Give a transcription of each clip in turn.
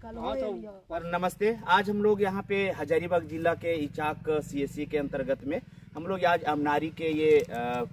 और नमस्ते। आज हम लोग यहाँ पे हजारीबाग जिला के इचाक सीएससी के अंतर्गत में हम लोग आज अमनारी के ये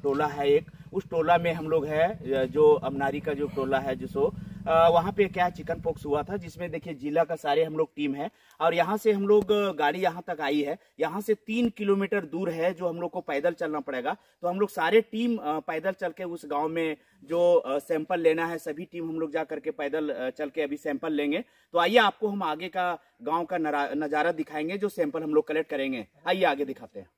टोला है एक, उस टोला में हम लोग है जो अमनारी का जो टोला है जिसो वहाँ पे क्या चिकन पॉक्स हुआ था, जिसमें देखिए जिला का सारे हम लोग टीम है और यहाँ से हम लोग गाड़ी यहाँ तक आई है। यहाँ से 3 किलोमीटर दूर है जो हम लोग को पैदल चलना पड़ेगा, तो हम लोग सारे टीम पैदल चल के उस गांव में जो सैंपल लेना है सभी टीम हम लोग जा करके पैदल चल के अभी सैंपल लेंगे। तो आइए आपको हम आगे का गाँव का नज़ारा दिखाएंगे जो सैंपल हम लोग कलेक्ट करेंगे। आइए आगे दिखाते हैं।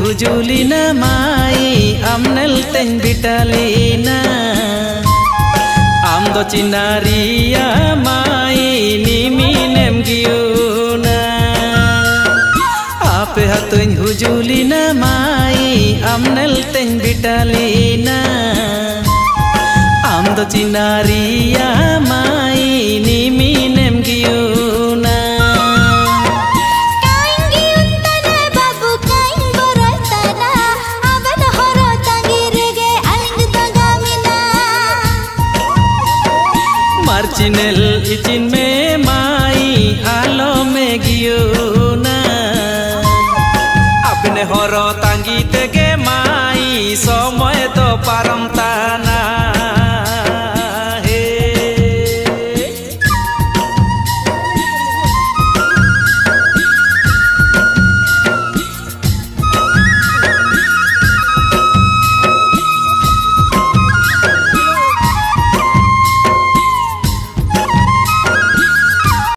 Hujulina mai amnel teng bitalina am do cinaria mai ni minem giuna ape hatuin hujulina mai amnel teng bitalina am do cinaria mai ni minem giuna. Marcinel izin me mai alo me giuna apne horo tangi tege mai somoy to param